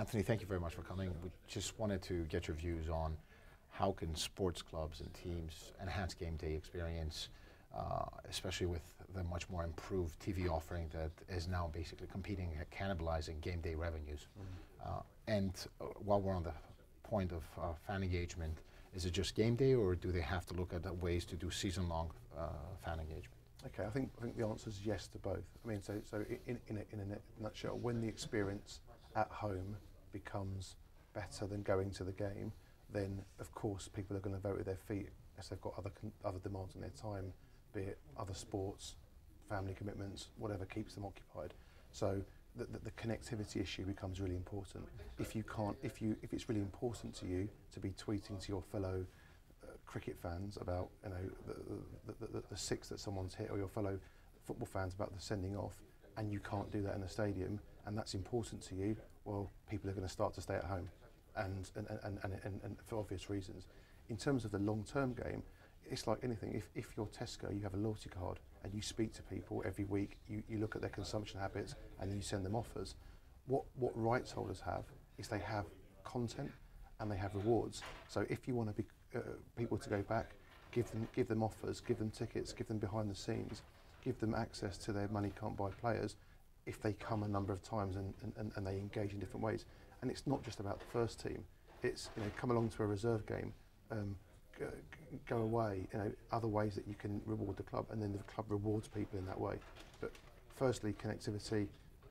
Anthony, thank you very much for coming. We just wanted to get your views on how can sports clubs and teams enhance game day experience, especially with the much more improved TV offering that is now basically competing at cannibalizing game day revenues. While we're on the point of fan engagement, is it just game day, or do they have to look at ways to do season-long fan engagement? Okay, I think the answer is yes to both. I mean, so in a nutshell, when the experience at home becomes better than going to the game, then of course people are going to vote with their feet as they've got other demands on their time, be it other sports, family commitments, whatever keeps them occupied. So the connectivity issue becomes really important. If it's really important to you to be tweeting to your fellow cricket fans about the six that someone's hit, or your fellow football fans about the sending off, and you can't do that in a stadium, and that's important to you, well, people are going to start to stay at home, and for obvious reasons. In terms of the long-term game, it's like anything. If you're Tesco, you have a loyalty card, and you speak to people every week, you look at their consumption habits, and you send them offers. What rights holders have is they have content and they have rewards. So if you want to be people to go back, give them offers, give them tickets, give them behind the scenes, give them access to their money can't buy players if they come a number of times and they engage in different ways. And it's not just about the first team. It's, come along to a reserve game, go away, other ways that you can reward the club, and then the club rewards people in that way. But firstly, connectivity.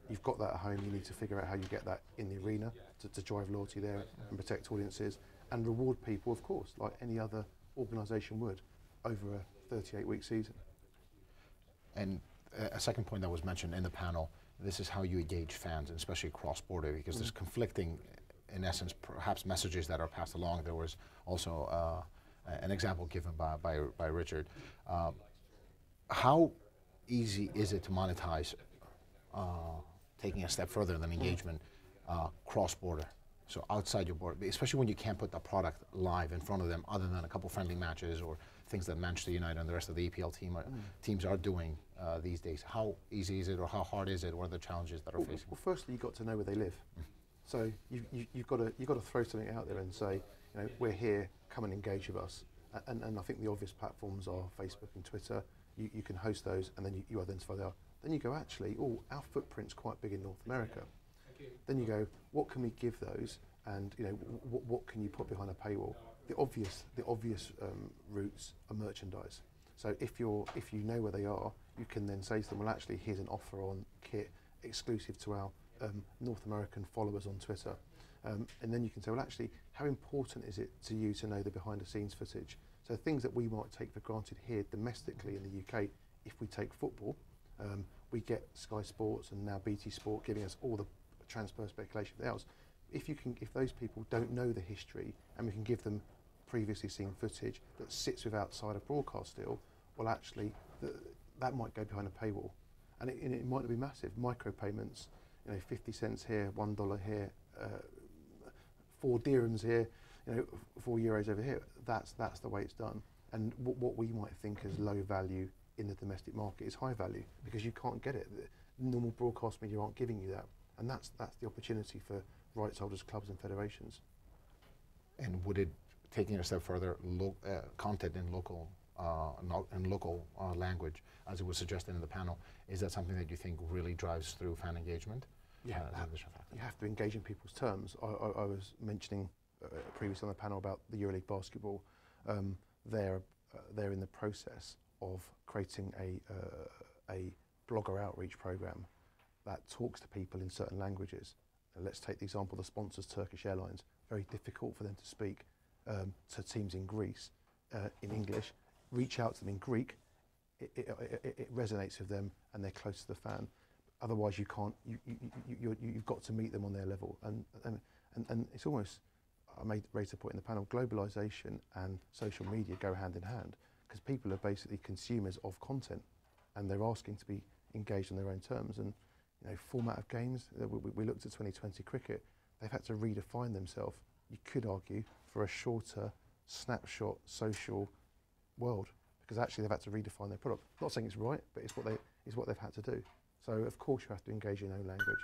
You've got that at home, you need to figure out how you get that in the arena to drive loyalty there and protect audiences, and reward people, of course, like any other organisation would, over a 38-week season. And a second point that was mentioned in the panel, this is how you engage fans, and especially cross-border, because there's conflicting, in essence, perhaps messages that are passed along. There was also an example given by Richard. How easy is it to monetize, taking a step further than engagement, cross-border? So outside your border, especially when you can't put the product live in front of them other than a couple friendly matches or things that Manchester United and the rest of the EPL teams are doing these days. How easy is it, or how hard is it? What are the challenges that are facing? Well, firstly, you've got to know where they live. So you've got to throw something out there and say, we're here, come and engage with us. And I think the obvious platforms are Facebook and Twitter. You can host those, and then you identify they are. Then you go, actually, our footprint's quite big in North America. Then you go, what can we give those, and what can you put behind a paywall? The obvious routes are merchandise. So if you know where they are, you can then say to them, well, actually, here's an offer on kit exclusive to our North American followers on Twitter. And then you can say, well, actually, how important is it to you to know the behind-the-scenes footage? So things that we might take for granted here domestically in the UK, if we take football, we get Sky Sports and now BT Sport giving us all the transfer speculation else. If those people don't know the history, and we can give them previously seen footage that sits with outside a broadcast deal, well, actually, that might go behind a paywall, and it might not be massive. Micropayments, 50 cents here, $1 here, 4 dirhams here, 4 euros over here. That's the way it's done. And what we might think is low value in the domestic market is high value, because you can't get it. The normal broadcast media aren't giving you that, and that's the opportunity for rights holders, clubs, and federations. And would it, taking it a step further, content in local language, as it was suggested in the panel, is that something that you think really drives through fan engagement? Yeah, you have to engage in people's terms. I was mentioning previously on the panel about the EuroLeague basketball. They're in the process of creating a blogger outreach program that talks to people in certain languages. Let's take the example, the sponsors, Turkish Airlines. Very difficult for them to speak to teams in Greece in English. Reach out to them in Greek. It resonates with them, and they're close to the fan. Otherwise, you can't. You've got to meet them on their level, and it's almost. I raised a point in the panel. Globalization and social media go hand in hand, because people are basically consumers of content, and they're asking to be engaged on their own terms. And format of games. We looked at 2020 cricket. They've had to redefine themselves. You could argue for a shorter snapshot social world, because actually they've had to redefine their product. Not saying it's right, but it's what they've had to do. So of course you have to engage in your own language.